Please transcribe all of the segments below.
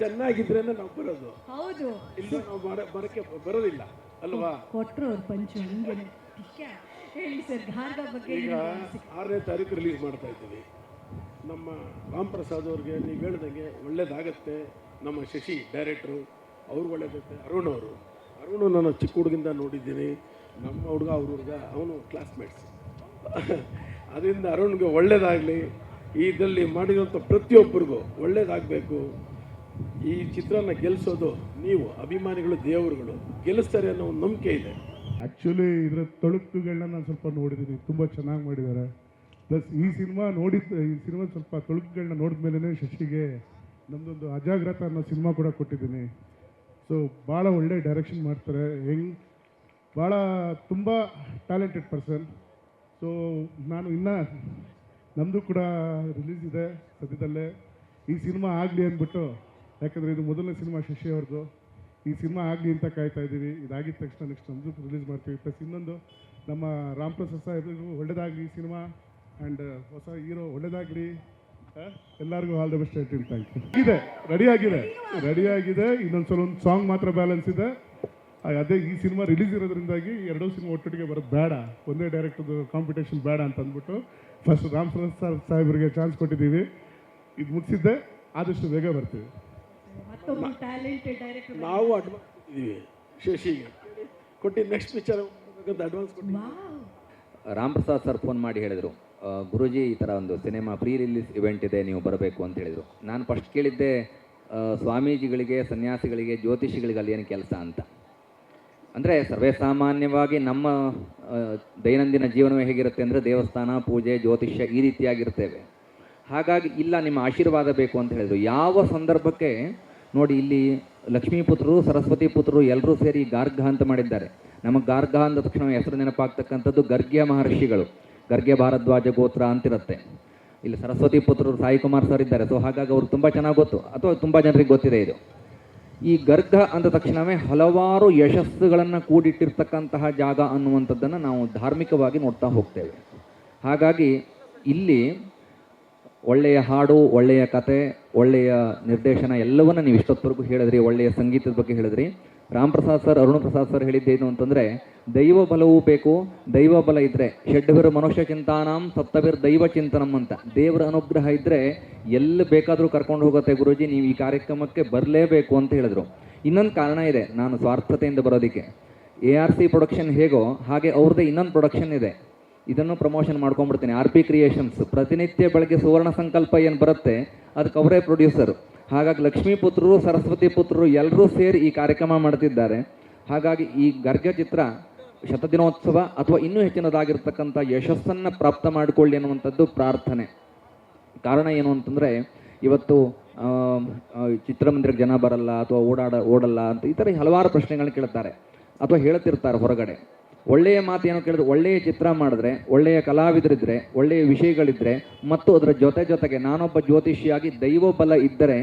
ಚೆನ್ನಾಗಿದ್ರೆ ನಾವು ಬರೋದು. ಹೌದು, ಇಲ್ಲ ನಾವು ಬರಕ್ಕೆ ಬರೋದಿಲ್ಲ ಅಲ್ವಾ? ಕೊಟ್ಟರು ಅವ್ರು ಪಂಚು ಹಂಗೇನೆ. ಹೇಳಿ ಸರ್, ಭಾರ್ಗ ಬಗ್ಗೆ. ಈಗ 6ನೇ ತಾರೀಕು ರಿಲೀಸ್ ಮಾಡ್ತಾ ಇದ್ದೀವಿ. ನಮ್ಮ ರಾಮ್ ಪ್ರಸಾದ್ ಅವ್ರಿಗೆ ನೀವು ಹೇಳ್ದಂಗೆ ಒಳ್ಳೇದಾಗತ್ತೆ. ನಮ್ಮ ಶಶಿ ಡೈರೆಕ್ಟ್ರು ಅವ್ರು ಒಳ್ಳೇದತ್ತೆ. ಅರುಣ್ ನಾನು ಚಿಕ್ಕ ಹುಡುಗಿಂದ ನೋಡಿದ್ದೀನಿ. ನಮ್ಮ ಹುಡುಗ ಅವ್ರ ಹುಡುಗ ಅವನು ಕ್ಲಾಸ್ಮೇಟ್ಸ್. ಅದರಿಂದ ಅರುಣ್ಗೆ ಒಳ್ಳೇದಾಗಲಿ. ಇದರಲ್ಲಿ ಮಾಡಿರೋಂಥ ಪ್ರತಿಯೊಬ್ಬರಿಗೂ ಒಳ್ಳೇದಾಗಬೇಕು. ಈ ಚಿತ್ರನ ಗೆಲ್ಲಿಸೋದು ನೀವು ಅಭಿಮಾನಿಗಳು, ದೇವರುಗಳು ಗೆಲ್ಲಿಸ್ತಾರೆ ಅನ್ನೋ ಒಂದು ನಂಬಿಕೆ ಇದೆ. ಆ್ಯಕ್ಚುಲಿ ಇದರ ತೊಳಕುಗಳನ್ನ ನಾನು ಸ್ವಲ್ಪ ನೋಡಿದ್ದೀನಿ, ತುಂಬ ಚೆನ್ನಾಗಿ ಮಾಡಿದ್ದಾರೆ. ಪ್ಲಸ್ ಈ ಸಿನಿಮಾ ಸ್ವಲ್ಪ ತೊಳಕುಗಳನ್ನ ನೋಡಿದ ಮೇಲೇ ಶಶಿಗೆ ನಮ್ಮದೊಂದು ಅಜಾಗ್ರತ ಅನ್ನೋ ಸಿನಿಮಾ ಕೂಡ ಕೊಟ್ಟಿದ್ದೀನಿ. ಸೊ ಭಾಳ ಒಳ್ಳೆ ಡೈರೆಕ್ಷನ್ ಮಾಡ್ತಾರೆ. ಭಾಳ ತುಂಬ ಟ್ಯಾಲೆಂಟೆಡ್ ಪರ್ಸನ್. ಸೊ ನಾನು ಇನ್ನೂ ನಮ್ಮದು ಕೂಡ ರಿಲೀಸ್ ಇದೆ ಸದ್ಯದಲ್ಲೇ. ಈ ಸಿನಿಮಾ ಆಗಲಿ ಅಂದ್ಬಿಟ್ಟು, ಯಾಕಂದರೆ ಇದು ಮೊದಲನೇ ಸಿನಿಮಾ ಶಶಿ ಅವ್ರದ್ದು. ಈ ಸಿನಿಮಾ ಆಗಲಿ ಅಂತ ಕಾಯ್ತಾ ಇದ್ದೀವಿ. ಇದಾಗಿದ ತಕ್ಷಣ ನೆಕ್ಸ್ಟ್ ನಮ್ಮದು ರಿಲೀಸ್ ಮಾಡ್ತೀವಿ. ಪ್ಲಸ್ ಇನ್ನೊಂದು ನಮ್ಮ ರಾಮ್ ಪ್ರಸಾದ್ ಸಾಹೇಬ್ರಿಗೂ ಒಳ್ಳೇದಾಗಲಿ ಸಿನಿಮಾ, ಆ್ಯಂಡ್ ಹೊಸ ಹೀರೋ ಒಳ್ಳೇದಾಗಲಿ. ಎಲ್ಲರಿಗೂ ಆಲ್ ದ ಬೆಸ್ಟ್ ಹೇಳ್ತೀನಿ. Thank you. ರೆಡಿಯಾಗಿದೆ. ಇನ್ನೊಂದು ಸಲ ಒಂದು ಸಾಂಗ್ ಮಾತ್ರ ಬ್ಯಾಲೆನ್ಸ್ ಇದೆ. ಅದೇ ಈ ಸಿನಿಮಾ ರಿಲೀಸ್ ಇರೋದ್ರಿಂದಾಗಿ ಎರಡೂ ಸಿನಿಮಾ ಒಟ್ಟೊಟ್ಟಿಗೆ ಬರೋದು ಬೇಡ, ಒಂದೇ ಡೈರೆಕ್ಟರ್ದು ಕಾಂಪಿಟೇಷನ್ ಬೇಡ ಅಂತ ಅಂದ್ಬಿಟ್ಟು ಫಸ್ಟ್ ರಾಮ್ ಪ್ರಸಾದ್ ಸಾಹೇಬ್ರಿಗೆ ಚಾನ್ಸ್ ಕೊಟ್ಟಿದ್ದೀವಿ. ಇದು ಮುಗಿಸಿದ್ದೆ, ಆದಷ್ಟು ಬೇಗ ಬರ್ತೀವಿ. ನಾವು ಅಡ್ವಾನ್ಸ್ ಕೊಟ್ಟಿದ್ದೀವಿ ಶಶಿಗೆ ಕೊಟ್ಟಿದ್ದು. ನೆಕ್ಸ್ಟ್ ಪಿಕ್ಚರ್ ಅಡ್ವಾನ್ಸ್ ಕೊಟ್ಟಿದ್ದೀವಿ. ರಾಮ್ ಪ್ರಸಾದ್ ಸರ್ ಫೋನ್ ಮಾಡಿ ಹೇಳಿದರು, ಗುರೂಜಿ ಈ ಥರ ಒಂದು ಸಿನಿಮಾ ಪ್ರೀ ರಿಲೀಸ್ ಇವೆಂಟ್ ಇದೆ, ನೀವು ಬರಬೇಕು ಅಂತ ಹೇಳಿದರು. ನಾನು ಫಸ್ಟ್ ಕೇಳಿದ್ದೆ, ಸ್ವಾಮೀಜಿಗಳಿಗೆ, ಸನ್ಯಾಸಿಗಳಿಗೆ, ಜ್ಯೋತಿಷಿಗಳಿಗೆ ಅಲ್ಲಿ ಏನು ಕೆಲಸ ಅಂತ. ಅಂದರೆ ಸರ್ವೇ ಸಾಮಾನ್ಯವಾಗಿ ನಮ್ಮ ದೈನಂದಿನ ಜೀವನವೇ ಹೇಗಿರುತ್ತೆ ಅಂದರೆ ದೇವಸ್ಥಾನ, ಪೂಜೆ, ಜ್ಯೋತಿಷ್ಯ ಈ ರೀತಿಯಾಗಿರ್ತೇವೆ. ಹಾಗಾಗಿ ಇಲ್ಲ, ನಿಮ್ಮ ಆಶೀರ್ವಾದ ಬೇಕು ಅಂತ ಹೇಳಿದರು. ಯಾವ ಸಂದರ್ಭಕ್ಕೆ ನೋಡಿ, ಇಲ್ಲಿ ಲಕ್ಷ್ಮೀ ಪುತ್ರರು, ಸರಸ್ವತಿ ಪುತ್ರರು ಎಲ್ಲರೂ ಸೇರಿ ಗಾರ್ಗ ಅಂತ ಮಾಡಿದ್ದಾರೆ. ನಮಗೆ ಗಾರ್ಗ ಅಂದ ತಕ್ಷಣ ಹೆಸರು ನೆನಪಾಗ್ತಕ್ಕಂಥದ್ದು ಗರ್ಗ್ಯ ಮಹರ್ಷಿಗಳು. ಗರ್ಗ್ಯ ಭಾರದ್ವಾಜ ಗೋತ್ರ ಅಂತಿರುತ್ತೆ. ಇಲ್ಲಿ ಸರಸ್ವತಿ ಪುತ್ರರು ಸಾಯಿ ಕುಮಾರ್ ಸರ್ ಇದ್ದಾರೆ. ಸೊ ಹಾಗಾಗಿ ಅವ್ರಿಗೆ ತುಂಬ ಚೆನ್ನಾಗಿ ಗೊತ್ತು, ಅಥವಾ ತುಂಬ ಜನರಿಗೆ ಗೊತ್ತಿದೆ ಇದು. ಈ ಗರ್ಗ ಅಂದ ತಕ್ಷಣವೇ ಹಲವಾರು ಯಶಸ್ಸುಗಳನ್ನು ಕೂಡಿಟ್ಟಿರ್ತಕ್ಕಂತಹ ಜಾಗ ಅನ್ನುವಂಥದ್ದನ್ನು ನಾವು ಧಾರ್ಮಿಕವಾಗಿ ನೋಡ್ತಾ ಹೋಗ್ತೇವೆ. ಹಾಗಾಗಿ ಇಲ್ಲಿ ಒಳ್ಳೆಯ ಹಾಡು, ಒಳ್ಳೆಯ ಕತೆ, ಒಳ್ಳೆಯ ನಿರ್ದೇಶನ ಎಲ್ಲವನ್ನ ನೀವು ಇಷ್ಟೊತ್ತವರೆಗೂ ಹೇಳಿದ್ರಿ. ಒಳ್ಳೆಯ ಸಂಗೀತದ ಬಗ್ಗೆ ಹೇಳಿದ್ರಿ. ರಾಮ್ ಪ್ರಸಾದ್ ಸರ್, ಅರುಣ್ ಪ್ರಸಾದ್ ಸರ್ ಹೇಳಿದ್ದೇನು ಅಂತಂದರೆ, ದೈವ ಬಲವೂ ಬೇಕು. ದೈವ ಬಲ ಇದ್ದರೆ ಷಡ್ಭಿರ್ ಮನುಷ್ಯ ಚಿಂತಾನಾಂ ಸಪ್ತಭಿರ್ ದೈವ ಚಿಂತನಂ ಅಂತ, ದೇವರ ಅನುಗ್ರಹ ಇದ್ದರೆ ಎಲ್ಲಿ ಬೇಕಾದರೂ ಕರ್ಕೊಂಡು ಹೋಗುತ್ತೆ ಗುರೂಜಿ, ನೀವು ಈ ಕಾರ್ಯಕ್ರಮಕ್ಕೆ ಬರಲೇಬೇಕು ಅಂತ ಹೇಳಿದ್ರು. ಇನ್ನೊಂದು ಕಾರಣ ಇದೆ ನಾನು ಸ್ವಾರ್ಥತೆಯಿಂದ ಬರೋದಕ್ಕೆ. ARC ಪ್ರೊಡಕ್ಷನ್ ಹೇಗೋ ಹಾಗೆ ಅವ್ರದ್ದೇ ಇನ್ನೊಂದು ಪ್ರೊಡಕ್ಷನ್ ಇದೆ. ಇದನ್ನು ಪ್ರಮೋಷನ್ ಮಾಡ್ಕೊಂಡ್ಬಿಡ್ತೀನಿ. RP creations. ಪ್ರತಿನಿತ್ಯ ಬೆಳಗ್ಗೆ ಸುವರ್ಣ ಸಂಕಲ್ಪ ಏನು ಬರುತ್ತೆ ಅದಕ್ಕೆ ಅವರೇ ಪ್ರೊಡ್ಯೂಸರು. ಹಾಗಾಗಿ ಲಕ್ಷ್ಮೀ ಪುತ್ರರು, ಸರಸ್ವತಿ ಪುತ್ರರು ಎಲ್ಲರೂ ಸೇರಿ ಈ ಕಾರ್ಯಕ್ರಮ ಮಾಡ್ತಿದ್ದಾರೆ. ಹಾಗಾಗಿ ಈ ಗರ್ಗ ಚಿತ್ರ ಶತದಿನೋತ್ಸವ ಅಥವಾ ಇನ್ನೂ ಹೆಚ್ಚಿನದಾಗಿರ್ತಕ್ಕಂಥ ಯಶಸ್ಸನ್ನು ಪ್ರಾಪ್ತ ಮಾಡಿಕೊಳ್ಳಿ ಅನ್ನುವಂಥದ್ದು ಪ್ರಾರ್ಥನೆ. ಕಾರಣ ಏನು ಅಂತಂದರೆ, ಇವತ್ತು ಚಿತ್ರಮಂದಿರಕ್ಕೆ ಜನ ಬರಲ್ಲ ಅಥವಾ ಓಡಲ್ಲ ಅಂತ ಈ ಥರ ಹಲವಾರು ಪ್ರಶ್ನೆಗಳನ್ನ ಕೇಳ್ತಾರೆ ಅಥವಾ ಹೇಳ್ತಿರ್ತಾರೆ ಹೊರಗಡೆ. ಒಳ್ಳೆಯ ಮಾತು ಏನು ಕೇಳಿದ್ರೆ, ಒಳ್ಳೆಯ ಚಿತ್ರ ಮಾಡಿದ್ರೆ, ಒಳ್ಳೆಯ ಕಲಾವಿದರಿದ್ದರೆ, ಒಳ್ಳೆಯ ವಿಷಯಗಳಿದ್ದರೆ ಮತ್ತು ಅದರ ಜೊತೆಗೆ ನಾನೊಬ್ಬ ಜ್ಯೋತಿಷಿಯಾಗಿ ದೈವ ಬಲ ಇದ್ದರೆ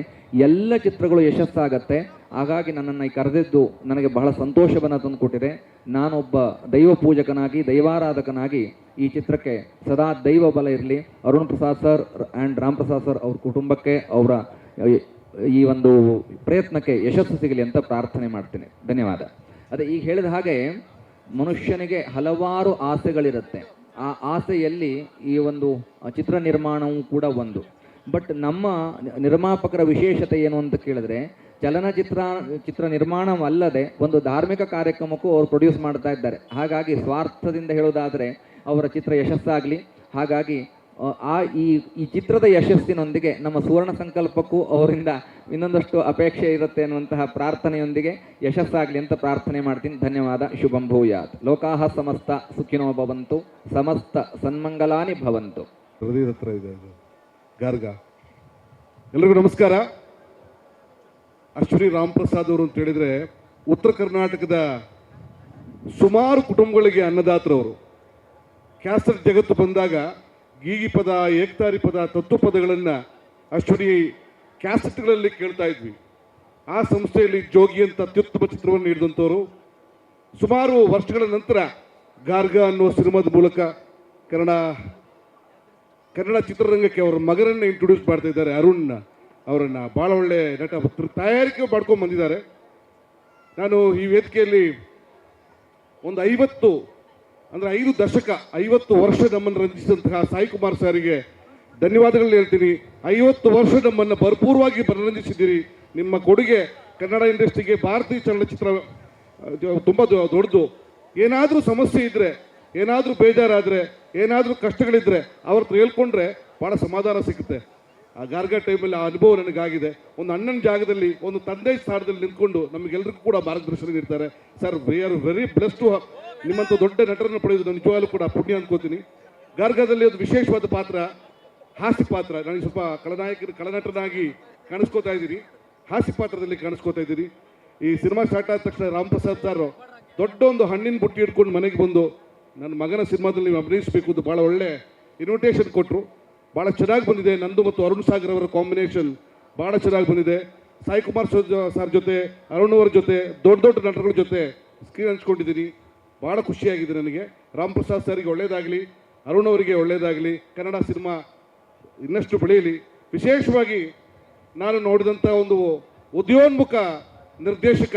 ಎಲ್ಲ ಚಿತ್ರಗಳು ಯಶಸ್ಸಾಗತ್ತೆ. ಹಾಗಾಗಿ ನನ್ನನ್ನು ಕರೆದಿದ್ದು ನನಗೆ ಬಹಳ ಸಂತೋಷವನ್ನು ತಂದುಕೊಟ್ಟಿದೆ. ನಾನೊಬ್ಬ ದೈವ ಪೂಜಕನಾಗಿ, ದೈವಾರಾಧಕನಾಗಿ ಈ ಚಿತ್ರಕ್ಕೆ ಸದಾ ದೈವ ಬಲ ಇರಲಿ. Arun Prasad sir and Ram Prasad sir ಅವ್ರ ಕುಟುಂಬಕ್ಕೆ, ಅವರ ಈ ಒಂದು ಪ್ರಯತ್ನಕ್ಕೆ ಯಶಸ್ಸು ಸಿಗಲಿ ಅಂತ ಪ್ರಾರ್ಥನೆ ಮಾಡ್ತೀನಿ. ಧನ್ಯವಾದ. ಅದೇ ಈಗ ಹೇಳಿದ ಹಾಗೆ ಮನುಷ್ಯನಿಗೆ ಹಲವಾರು ಆಸೆಗಳಿರುತ್ತೆ. ಆ ಆಸೆಯಲ್ಲಿ ಈ ಒಂದು ಚಿತ್ರ ನಿರ್ಮಾಣವೂ ಕೂಡ ಒಂದು. ಬಟ್ ನಮ್ಮ ನಿರ್ಮಾಪಕರ ವಿಶೇಷತೆ ಏನು ಅಂತ ಕೇಳಿದ್ರೆ, ಚಿತ್ರ ನಿರ್ಮಾಣವಲ್ಲದೆ ಒಂದು ಧಾರ್ಮಿಕ ಕಾರ್ಯಕ್ರಮಕ್ಕೂ ಅವರು ಪ್ರೊಡ್ಯೂಸ್ ಮಾಡ್ತಾ ಇದ್ದಾರೆ. ಹಾಗಾಗಿ ಸ್ವಾರ್ಥದಿಂದ ಹೇಳೋದಾದರೆ ಅವರ ಚಿತ್ರ ಯಶಸ್ಸಾಗಲಿ. ಹಾಗಾಗಿ ಈ ಚಿತ್ರದ ಯಶಸ್ಸಿನೊಂದಿಗೆ ನಮ್ಮ ಸುವರ್ಣ ಸಂಕಲ್ಪಕ್ಕೂ ಅವರಿಂದ ಇನ್ನೊಂದಷ್ಟು ಅಪೇಕ್ಷೆ ಇರುತ್ತೆ ಅನ್ನುವಂತಹ ಪ್ರಾರ್ಥನೆಯೊಂದಿಗೆ ಯಶಸ್ಸಾಗಲಿ ಅಂತ ಪ್ರಾರ್ಥನೆ ಮಾಡ್ತೀನಿ. ಧನ್ಯವಾದ. ಶುಭಂ ಭೂಯಾತ್. ಲೋಕಾಹ ಸಮಸ್ತ ಸುಖಿನೋ ಭವಂತು, ಸಮಸ್ತ ಸನ್ಮಂಗಲಾನಿ ಭವಂತು. ಹೃದಯದ ಹತ್ರ ಇದೆ ಅದು ಗಾರ್ಗ. ಎಲ್ರಿಗೂ ನಮಸ್ಕಾರ. ಅಶ್ವಿನಿ ರಾಮ್ ಪ್ರಸಾದ್ ಅವರು ಅಂತ ಹೇಳಿದ್ರೆ ಉತ್ತರ ಕರ್ನಾಟಕದ ಸುಮಾರು ಕುಟುಂಬಗಳಿಗೆ ಅನ್ನದಾತರವರು. ಕ್ಯಾಸೆಟ್ ಜಗತ್ತು ಬಂದಾಗ ಗೀಗಿ ಪದ, ಏಕ್ತಾರಿ ಪದ, ತತ್ವ ಪದಗಳನ್ನು ಅಶ್ವಿನಿ ಕ್ಯಾಸೆಟ್ಗಳಲ್ಲಿ ಕೇಳ್ತಾ ಇದ್ವಿ. ಆ ಸಂಸ್ಥೆಯಲ್ಲಿ ಜೋಗಿ ಅಂತ ಅತ್ಯುತ್ತಮ ಚಿತ್ರವನ್ನು ನೀಡಿದಂಥವರು. ಸುಮಾರು ವರ್ಷಗಳ ನಂತರ ಗಾರ್ಗ ಅನ್ನುವ ಸಿನಿಮಾದ ಮೂಲಕ ಕನ್ನಡ ಚಿತ್ರರಂಗಕ್ಕೆ ಅವರ ಮಗನನ್ನು ಇಂಟ್ರೊಡ್ಯೂಸ್ ಮಾಡ್ತಾ ಇದ್ದಾರೆ, ಅರುಣ್ನ. ಅವರನ್ನು ಭಾಳ ಒಳ್ಳೆ ನಟ ತಯಾರಿಕೆ ಮಾಡ್ಕೊಂಡು ಬಂದಿದ್ದಾರೆ. ನಾನು ಈ ವೇದಿಕೆಯಲ್ಲಿ ಒಂದು 5 ದಶಕ 50 ವರ್ಷ ನಮ್ಮನ್ನು ರಂಜಿಸಿದಂತಹ ಸಾಯಿ ಕುಮಾರ್ ಸಾರಿಗೆ ಧನ್ಯವಾದಗಳನ್ನ ಹೇಳ್ತೀನಿ. 50 ವರ್ಷ ನಮ್ಮನ್ನು ಭರಪೂರವಾಗಿ ಮನರಂಜಿಸಿದ್ದೀರಿ. ನಿಮ್ಮ ಕೊಡುಗೆ ಕನ್ನಡ ಇಂಡಸ್ಟ್ರಿಗೆ, ಭಾರತೀಯ ಚಲನಚಿತ್ರ ತುಂಬ ದೊಡ್ಡದು. ಏನಾದರೂ ಸಮಸ್ಯೆ ಇದ್ದರೆ, ಏನಾದರೂ ಬೇಜಾರಾದರೆ, ಏನಾದರೂ ಕಷ್ಟಗಳಿದ್ದರೆ ಅವ್ರ ಹತ್ರ ಹೇಳ್ಕೊಂಡ್ರೆ ಭಾಳ ಸಮಾಧಾನ ಸಿಗುತ್ತೆ. ಆ ಗಾರ್ಗ ಟೈಮಲ್ಲಿ ಆ ಅನುಭವ ನನಗಾಗಿದೆ. ಒಂದು ಅಣ್ಣನ ಜಾಗದಲ್ಲಿ, ಒಂದು ತಂದೆ ಸ್ಥಾನದಲ್ಲಿ ನಿಂತ್ಕೊಂಡು ನಮಗೆಲ್ಲರಿಗೂ ಕೂಡ ಮಾರ್ಗದರ್ಶನ ನೀಡ್ತಾರೆ. Sir, we are very blessed to ನಿಮ್ಮಂಥ ದೊಡ್ಡ ನಟರನ್ನು ಪಡೆಯೋದು ನಾನು ನಿಜವಾಗ್ಲೂ ಕೂಡ ಪುಣ್ಯ ಅಂದ್ಕೋತೀನಿ. ಗಾರ್ಗದಲ್ಲಿ ಒಂದು ವಿಶೇಷವಾದ ಪಾತ್ರ, ಹಾಸ್ಯ ಪಾತ್ರ. ನನಗೆ ಸ್ವಲ್ಪ ಕಳನಟನಾಗಿ ಕಾಣಿಸ್ಕೋತಾ ಇದ್ದೀನಿ, ಹಾಸ್ಯ ಪಾತ್ರದಲ್ಲಿ ಕಾಣಿಸ್ಕೋತಾ ಇದ್ದೀನಿ. ಈ ಸಿನಿಮಾ ಸ್ಟಾರ್ಟ್ ಆದ ತಕ್ಷಣ ರಾಮ್ ಪ್ರಸಾದ್ ಸರ್ ದೊಡ್ಡ ಒಂದು ಹಣ್ಣಿನ ಬುಟ್ಟಿ ಹಿಡ್ಕೊಂಡು ಮನೆಗೆ ಬಂದು ನನ್ನ ಮಗನ ಸಿನಿಮಾದಲ್ಲಿ ನೀವು ಅಭಿನಯಿಸಬೇಕು ಅಂತ ಭಾಳ ಒಳ್ಳೆ ಇನ್ವಿಟೇಷನ್ ಕೊಟ್ಟರು. ಭಾಳ ಚೆನ್ನಾಗಿ ಬಂದಿದೆ. ನಂದು ಮತ್ತು ಅರುಣ್ ಸಾಗರ್ ಅವರ ಕಾಂಬಿನೇಷನ್ ಭಾಳ ಚೆನ್ನಾಗಿ ಬಂದಿದೆ. ಸಾಯಿ ಕುಮಾರ್ ಸರ್ ಜೊತೆ, ಅರುಣ್ ಅವರ ಜೊತೆ, ದೊಡ್ಡ ನಟರುಗಳ ಜೊತೆ ಸ್ಕ್ರೀನ್ ಹಂಚ್ಕೊಂಡಿದ್ದೀನಿ. ಭಾಳ ಖುಷಿಯಾಗಿದೆ ನನಗೆ. ರಾಮ್ ಪ್ರಸಾದ್ ಸರ್ಗೆ ಒಳ್ಳೆಯದಾಗಲಿ, ಅರುಣ್ ಅವರಿಗೆ ಒಳ್ಳೆಯದಾಗಲಿ, ಕನ್ನಡ ಸಿನಿಮಾ ಇನ್ನಷ್ಟು ಬೆಳೆಯಲಿ. ವಿಶೇಷವಾಗಿ ನಾನು ನೋಡಿದಂಥ ಒಂದು ಉದಯೋನ್ಮುಖ ನಿರ್ದೇಶಕ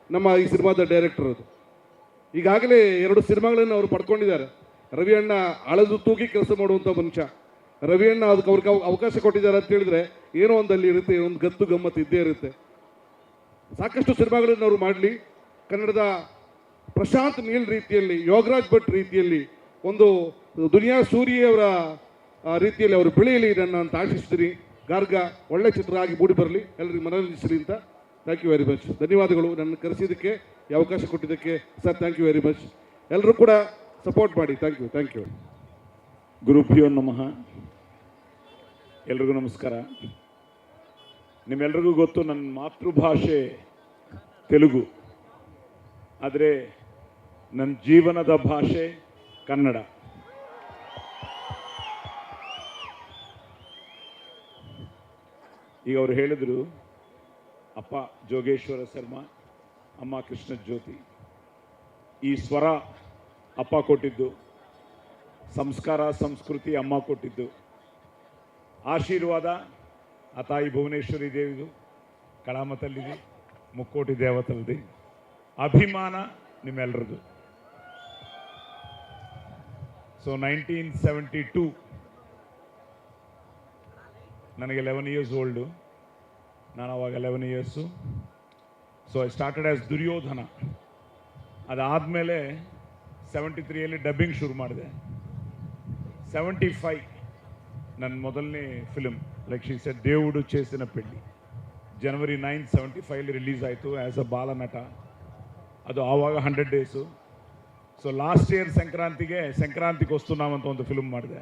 ನಮ್ಮ ಈ ಸಿನಿಮಾದ ಡೈರೆಕ್ಟರ್. ಅದು ಈಗಾಗಲೇ 2 ಸಿನಿಮಾಗಳನ್ನು ಅವರು ಪಡ್ಕೊಂಡಿದ್ದಾರೆ. ರವಿ ಅಣ್ಣ ಅಳದು ತೂಗಿ ಕೆಲಸ ಮಾಡುವಂಥ ಮನುಷ್ಯ. ರವಿ ಅಣ್ಣ ಅದಕ್ಕೆ ಅವ್ರಿಗೆ ಅವಕಾಶ ಕೊಟ್ಟಿದ್ದಾರೆ ಅಂತ ಹೇಳಿದ್ರೆ ಏನೋ ಒಂದಲ್ಲಿ ಇರುತ್ತೆ, ಒಂದು ಗತ್ತು ಗಮ್ಮತ್ತು ಇದ್ದೇ ಇರುತ್ತೆ. ಸಾಕಷ್ಟು ಸಿನಿಮಾಗಳನ್ನು ಅವರು ಮಾಡಲಿ. ಕನ್ನಡದ ಪ್ರಶಾಂತ್ ನೀಲ್ ರೀತಿಯಲ್ಲಿ, ಯೋಗರಾಜ್ ಭಟ್ ರೀತಿಯಲ್ಲಿ, ಒಂದು ದುನಿಯಾ ಸೂರಿಯವರ ರೀತಿಯಲ್ಲಿ ಅವರು ಬೆಳೆಯಲಿ ನನ್ನ ಅಂತ ಆಶಿಸ್ತೀನಿ. ಗಾರ್ಗ ಒಳ್ಳೆ ಚಿತ್ರ ಆಗಿ ಮೂಡಿ ಬರಲಿ, ಎಲ್ಲರಿಗೂ ಮನರಂಜಿಸಲಿ ಅಂತ. Thank you very much. ಧನ್ಯವಾದಗಳು ನನ್ನ ಕರೆಸಿದ್ದಕ್ಕೆ, ಈ ಅವಕಾಶ ಕೊಟ್ಟಿದ್ದಕ್ಕೆ sir. Thank you very much. ಎಲ್ಲರೂ ಕೂಡ ಸಪೋರ್ಟ್ ಮಾಡಿ. Thank you. ಗುರುಭ್ಯೋ ನಮಃ. ಎಲ್ರಿಗೂ ನಮಸ್ಕಾರ. ನಿಮ್ಮೆಲ್ರಿಗೂ ಗೊತ್ತು ನನ್ನ ಮಾತೃಭಾಷೆ ತೆಲುಗು, ಆದರೆ ನನ್ನ ಜೀವನದ ಭಾಷೆ ಕನ್ನಡ. ಈಗ ಅವರು ಹೇಳಿದರು, ಅಪ್ಪ ಜೋಗೇಶ್ವರ ಶರ್ಮಾ, ಅಮ್ಮ ಕೃಷ್ಣ ಜ್ಯೋತಿ. ಈ ಸ್ವರ ಅಪ್ಪ ಕೊಟ್ಟಿದ್ದು, ಸಂಸ್ಕಾರ ಸಂಸ್ಕೃತಿ ಅಮ್ಮ ಕೊಟ್ಟಿದ್ದು, ಆಶೀರ್ವಾದ ಆ ತಾಯಿ ಭುವನೇಶ್ವರಿ ದೇವಿದು, ಕಳಾಮತಲ್ಲಿದೆ, ಮುಕ್ಕೋಟಿ ದೇವತಲ್ದಿ, ಅಭಿಮಾನ ನಿಮ್ಮೆಲ್ಲರದು. ಸೊ 1972 ನನಗೆ 11 ಇಯರ್ಸ್ ಓಲ್ಡು. ನಾನು ಅವಾಗ 11 years. So I started as Duryodhana. ಅದಾದಮೇಲೆ 73ಯಲ್ಲಿ ಡಬ್ಬಿಂಗ್ ಶುರು ಮಾಡಿದೆ. 75 ನನ್ನ ಮೊದಲನೇ ಫಿಲ್ಮ್ ಲೈಕ್ ಶಿ ಸೆಡ್ దేవుడు చేసిన పెళ్లి ಜನವರಿ 9, 75 ರಿಲೀಸ್ ಆಯಿತು ಆ್ಯಸ್ ಅ ಬಾಲನಟ. ಅದು ಆವಾಗ 100 ಡೇಸು. ಸೊ ಲಾಸ್ಟ್ ಇಯರ್ ಸಂಕ್ರಾಂತಿಗೆ ವస్తున్నాವಂತ ಒಂದು ಫಿಲ್ಮ್ ಮಾಡಿದೆ,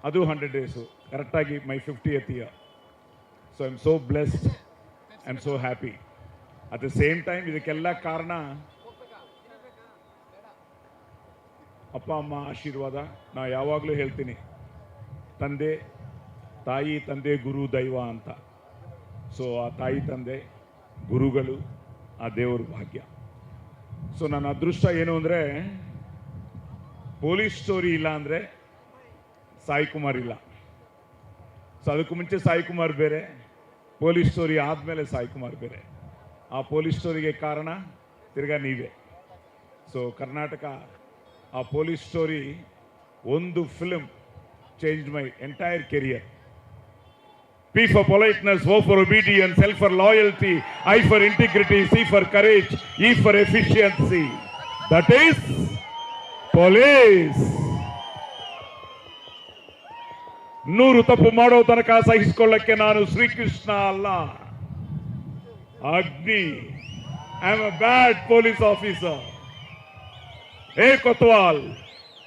ಅದು 100 ಡೇಸು, ಕರೆಕ್ಟಾಗಿ ಮೈ 50th year. So I am so blessed, I am so happy. At the same time ಇದಕ್ಕೆಲ್ಲ ಕಾರಣ ಅಪ್ಪ ಅಮ್ಮ ಆಶೀರ್ವಾದ. ನಾವು ಯಾವಾಗಲೂ ಹೇಳ್ತೀನಿ, ತಾಯಿ ತಂದೆ ಗುರು ದೈವ ಅಂತ. ಸೊ ಆ ತಾಯಿ ತಂದೆ ಗುರುಗಳು ಆ ದೇವ್ರ ಭಾಗ್ಯ. ಸೊ ನನ್ನ ಅದೃಷ್ಟ ಏನು ಅಂದರೆ, ಪೊಲೀಸ್ ಸ್ಟೋರಿ ಇಲ್ಲ ಅಂದರೆ ಸಾಯಿ ಕುಮಾರ್ ಇಲ್ಲ. ಸೊ ಅದಕ್ಕೂ ಮುಂಚೆ ಸಾಯಿ ಕುಮಾರ್ ಬೇರೆ, ಪೊಲೀಸ್ ಸ್ಟೋರಿ ಆದಮೇಲೆ ಸಾಯಿ ಕುಮಾರ್ ಬೇರೆ. ಆ ಪೊಲೀಸ್ ಸ್ಟೋರಿಗೆ ಕಾರಣ ತಿರ್ಗಾ ನೀವೇ. ಸೊ ಕರ್ನಾಟಕ ಆ ಪೊಲೀಸ್ ಸ್ಟೋರಿ ಒಂದು film change my entire career. P for politeness, O for obedience, L for loyalty, I for integrity, C for courage, E for efficiency. That is police. 100 ತಪ್ಪು ಮಾಡೋ ತನಕ ಸಹಿಸಿಕೊಳ್ಳಕ್ಕೆ ನಾನು ಶ್ರೀಕೃಷ್ಣ ಅಲ್ಲ, Agni. I am a bad police officer. ಕೊತ್ವಾಲ್,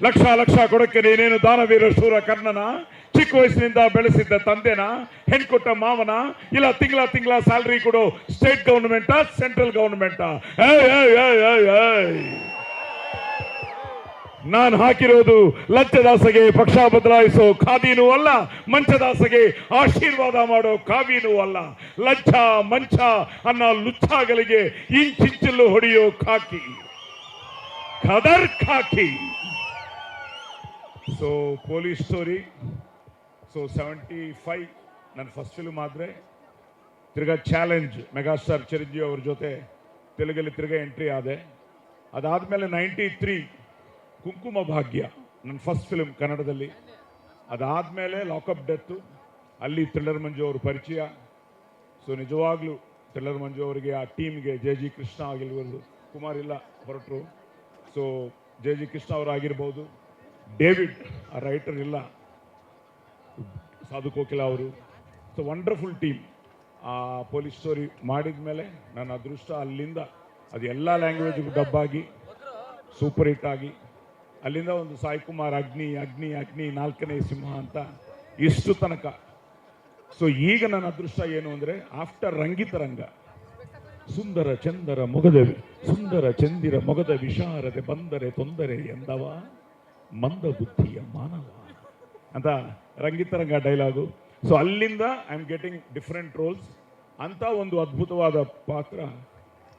ಲಕ್ಷ ಕೊಡಕ್ಕೆ ನೀನೇನು ದಾನವೀರ ಶೂರ ಕರ್ಣನ? ಚಿಕ್ಕ ವಯಸ್ಸಿನಿಂದ ಬೆಳೆಸಿದ್ದ ತಂದೆನ? ಹೆಣ್ಕೊಟ್ಟ ಮಾವನ? ಇಲ್ಲ ತಿಂಗಳ ಸ್ಯಾಲ್ರಿ ಕೊಡೋ ಸ್ಟೇಟ್ ಗವರ್ನಮೆಂಟಾ, ಸೆಂಟ್ರಲ್ ಗವರ್ನಮೆಂಟಾ? ನಾನು ಹಾಕಿರೋದು ಲಂಚದಾಸೆಗೆ ಪಕ್ಷ ಬದಲಾಯಿಸೋ ಖಾದಿನೂ ಅಲ್ಲ, ಮಂಚದಾಸೆಗೆ ಆಶೀರ್ವಾದ ಮಾಡೋ ಕಾವಿನೂ ಅಲ್ಲ. ಲಂಚ ಮಂಚ ಅನ್ನೋ ಲುಚ್ಚಾಗಳಿಗೆ ಇಂಚಿಂಚಲು ಹೊಡೆಯೋ ಖಾಕಿ, ಖದರ್ ಖಾಕಿ. So police story. ಸೊ 75 ನನ್ನ ಫಸ್ಟ್ ಫಿಲ್ಮ್ ಆದರೆ ತಿರ್ಗಾ ಚಾಲೆಂಜ್ ಮೆಗಾಸ್ಟಾರ್ ಚಿರಂಜೀವಿ ಅವ್ರ ಜೊತೆ ತೆಲುಗಲ್ಲಿ ತಿರ್ಗಾ ಎಂಟ್ರಿ ಆದೆ. ಅದಾದಮೇಲೆ 93 ಕುಂಕುಮ ಭಾಗ್ಯ ನನ್ನ ಫಸ್ಟ್ ಫಿಲ್ಮ್ ಕನ್ನಡದಲ್ಲಿ. ಅದಾದಮೇಲೆ ಲಾಕಪ್ ಡೆತ್ತು, ಅಲ್ಲಿ ಥ್ರಿಲ್ಲರ್ ಮಂಜು ಅವ್ರ ಪರಿಚಯ. ಸೊ ನಿಜವಾಗ್ಲೂ ಥ್ರಿಲ್ಲರ್ ಮಂಜು ಅವರಿಗೆ, ಆ ಟೀಮ್ಗೆ, ಜಿ ಕೃಷ್ಣ ಆಗಿರ್ಬೋದು, ಕುಮಾರ್ ಇಲ್ಲ ಹೊರಟರು, ಸೊ ಜಿ ಕೃಷ್ಣ ಅವರಾಗಿರ್ಬೋದು, ಡೇವಿಡ್ ಆ ರೈಟರ್ ಇಲ್ಲ, ಸಾಧು ಕೋಕಿಲ ಅವರು. So wonderful team. ಆ ಪೊಲೀಸ್ ಸ್ಟೋರಿ ಮಾಡಿದ ಮೇಲೆ ನನ್ನ ಅದೃಷ್ಟ ಅಲ್ಲಿಂದ ಅದು ಎಲ್ಲ ಲ್ಯಾಂಗ್ವೇಜ್ಗೂ ಡಬ್ಬಾಗಿ ಸೂಪರ್ ಹಿಟ್ ಆಗಿ, ಅಲ್ಲಿಂದ ಒಂದು ಸಾಯಿ ಕುಮಾರ್ ಅಗ್ನಿ ಅಗ್ನಿ ಅಗ್ನಿ 4ನೇ ಸಿಂಹ ಅಂತ ಇಷ್ಟು ತನಕ. ಸೊ ಈಗ ನನ್ನ ಅದೃಷ್ಟ ಏನು ಅಂದರೆ, ಆಫ್ಟರ್ ರಂಗಿತರಂಗ ಸುಂದರ ಚಂದರ ಮೊಗದವಿ ಸುಂದರ ಚಂದಿರ ಮೊಗದ ವಿಶಾರದೆ ಬಂದರೆ ತೊಂದರೆ ಎಂದವ ಮಂದ ಬುದ್ಧಿಯ ಮಾನವ ಅಂತ ರಂಗಿತರಂಗ ಡೈಲಾಗು. ಸೊ ಅಲ್ಲಿಂದ I am getting different rolls. ಅಂತ ಒಂದು ಅದ್ಭುತವಾದ ಪಾತ್ರ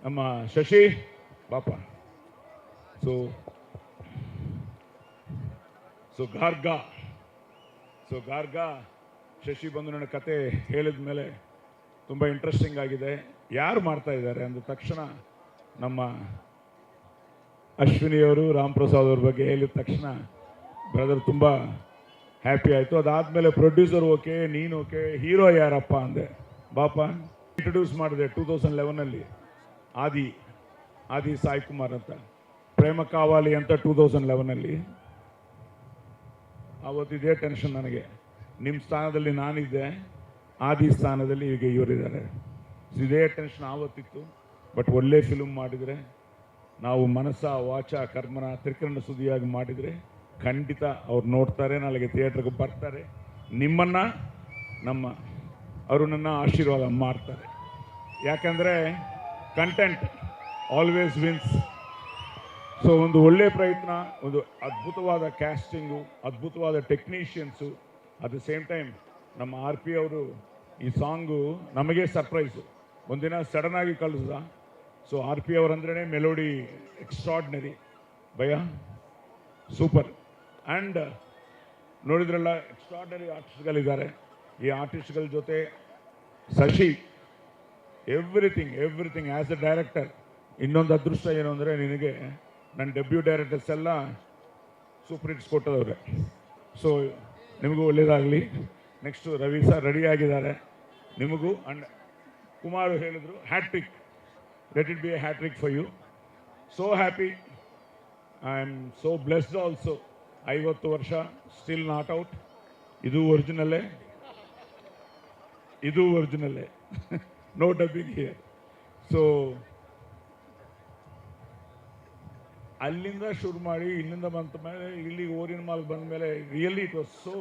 ನಮ್ಮ ಶಶಿ ಪಾಪ. ಸೊ ಗಾರ್ಗಾ ಶಶಿ ಬಂದು ನನ್ನ ಕತೆ ಹೇಳಿದ ಮೇಲೆ ತುಂಬ ಇಂಟ್ರೆಸ್ಟಿಂಗ್ ಆಗಿದೆ. ಯಾರು ಮಾಡ್ತಾ ಇದ್ದಾರೆ ಅಂದ ತಕ್ಷಣ ನಮ್ಮ ಅಶ್ವಿನಿಯವರು ರಾಮ್ ಪ್ರಸಾದ್ ಅವ್ರ ಬಗ್ಗೆ ಹೇಳಿದ ತಕ್ಷಣ ಬ್ರದರ್ ತುಂಬ ಹ್ಯಾಪಿ ಆಯಿತು. ಅದಾದಮೇಲೆ ಪ್ರೊಡ್ಯೂಸರ್ ಓಕೆ, ನೀನು ಓಕೆ, ಹೀರೋ ಯಾರಪ್ಪ ಅಂದೆ. ಬಾಪ ಇಂಟ್ರೊಡ್ಯೂಸ್ ಮಾಡಿದೆ 2011 ಆದಿ ಸಾಯಿ ಕುಮಾರ್ ಅಂತ, ಪ್ರೇಮ ಕಾವಾಲಿ ಅಂತ 2011. ಆವತ್ತು ಇದೇ ಟೆನ್ಷನ್ ನನಗೆ, ನಿಮ್ಮ ಸ್ಥಾನದಲ್ಲಿ ನಾನಿದ್ದೆ, ಆದಿ ಸ್ಥಾನದಲ್ಲಿ ಈಗ ಇವರಿದ್ದಾರೆ. ಇದೇ ಟೆನ್ಷನ್ ಆವತ್ತಿತ್ತು. ಬಟ್ ಒಳ್ಳೆ ಫಿಲ್ಮ್ ಮಾಡಿದರೆ, ನಾವು ಮನಸ್ಸ ವಾಚ ಕರ್ಮನ ತ್ರಿಕರಣ ಸುದಿಯಾಗಿ ಮಾಡಿದರೆ ಖಂಡಿತ ಅವ್ರು ನೋಡ್ತಾರೆ, ನಾಳೆಗೆ ಥಿಯೇಟ್ರಿಗೆ ಬರ್ತಾರೆ, ನಿಮ್ಮನ್ನು ಅವರು ನನ್ನ ಆಶೀರ್ವಾದ ಮಾಡ್ತಾರೆ. ಯಾಕಂದರೆ ಕಂಟೆಂಟ್ ಆಲ್ವೇಸ್ ವಿನ್ಸ್. ಸೊ ಒಂದು ಒಳ್ಳೆಯ ಪ್ರಯತ್ನ, ಒಂದು ಅದ್ಭುತವಾದ ಕ್ಯಾಸ್ಟಿಂಗು, ಅದ್ಭುತವಾದ technicians. At the same time ನಮ್ಮ RP ಅವರು ಈ ಸಾಂಗು ನಮಗೆ ಸರ್ಪ್ರೈಸು. ಒಂದಿನ ಸಡನ್ನಾಗಿ ಕಳಿಸ್ದ. ಸೊ RP ಅವರಂದ್ರೇ ಮೆಲೋಡಿ ಎಕ್ಸ್ಟ್ರಾರ್ಡಿನರಿ ಭಯ, ಸೂಪರ್. ಆ್ಯಂಡ್ ನೋಡಿದ್ರಲ್ಲ, ಎಕ್ಸ್ಟ್ರಾರ್ಡಿನರಿ ಆರ್ಟಿಸ್ಟ್ಗಳಿದ್ದಾರೆ. ಈ ಆರ್ಟಿಸ್ಟ್ಗಳ ಜೊತೆ Shashi everything as A director. ಇನ್ನೊಂದು ಅದೃಷ್ಟ ಏನು ಅಂದರೆ, ನಿನಗೆ ನನ್ನ ಡೆಬ್ಯೂ ಡೈರೆಕ್ಟರ್ಸ್ ಎಲ್ಲ ಸೂಪರ್ ಹಿಟ್ಸ್ ಕೊಟ್ಟದವ್ರೆ. ಸೊ ನಿಮಗೂ ಒಳ್ಳೆಯದಾಗಲಿ. ನೆಕ್ಸ್ಟು ರವಿ ಸರ್ ರೆಡಿ ಆಗಿದ್ದಾರೆ, ನಿಮಗೂ. ಆ್ಯಂಡ್ ಕುಮಾರ್ ಹೇಳಿದ್ರು hat-trick, let it be a hat-trick for you. So happy, I am so blessed also. 50 ವರ್ಷ ಸ್ಟಿಲ್ ನಾಟ್ ಔಟ್. ಇದು ಒರಿಜಿನಲ್ಲೇ ನೋ ಡಬ್ಬಿಂಗ್ ಹಿಯರ್. ಸೊ ಅಲ್ಲಿಂದ ಶುರು ಮಾಡಿ ಇಲ್ಲಿಂದ ಬಂದ ಮೇಲೆ ಇಲ್ಲಿಗೆ ಓರಿನ ಮಾಲ್ಗೆ ಬಂದ ಮೇಲೆ ರಿಯಲಿ ಇಟ್ ವಾಸ್ ಸೋ.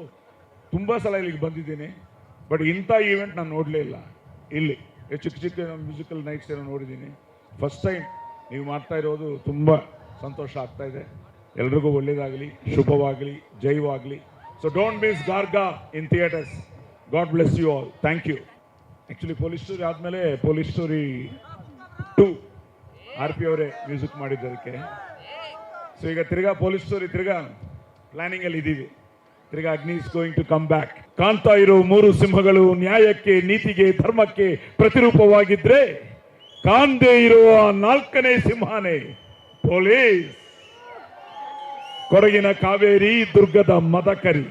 ತುಂಬ ಸಲ ಇಲ್ಲಿಗೆ ಬಂದಿದ್ದೀನಿ, ಬಟ್ ಇಂಥ ಈವೆಂಟ್ ನಾನು ನೋಡಲೇ ಇಲ್ಲ. ಇಲ್ಲಿ ಚಿಕ್ಕ ಮ್ಯೂಸಿಕಲ್ ನೈಟ್ಸ್ ಏನೋ ನೋಡಿದ್ದೀನಿ. ಫಸ್ಟ್ ಟೈಮ್ ನೀವು ಮಾಡ್ತಾ ಇರೋದು ತುಂಬ ಸಂತೋಷ ಆಗ್ತಾ ಇದೆ. ಎಲ್ರಿಗೂ ಒಳ್ಳೆಯದಾಗಲಿ, ಶುಭವಾಗಲಿ, ಜೈವಾಗಲಿ. So don't miss Garga in theatres. God bless you all. Thank you. Actually police story ಆದಮೇಲೆ ಪೊಲೀಸ್ ಸ್ಟೋರಿ 2 RP ಅವರೇ ಮ್ಯೂಸಿಕ್ ಮಾಡಿದ್ದದಕ್ಕೆ. ಸೊ ಈಗ ತಿರ್ಗಾ ಪೊಲೀಸ್ ಸ್ಟೋರಿ ತಿರ್ಗಾ ಪ್ಲಾನಿಂಗಲ್ಲಿ ಇದ್ದೀವಿ. ತಿರ್ಗಾ Agni is going to come back. ಕಾಣ್ತಾ ಇರೋ 3 ಸಿಂಹಗಳು ನ್ಯಾಯಕ್ಕೆ, ನೀತಿಗೆ, ಧರ್ಮಕ್ಕೆ ಪ್ರತಿರೂಪವಾಗಿದ್ರೆ, ಕಾಣ್ದೇ ಇರುವ 4ನೇ ಸಿಂಹನೇ ಪೊಲೀಸ್. ಕೊಡಗಿನ ಕಾವೇರಿ, ದುರ್ಗದ ಮದಕರಿ,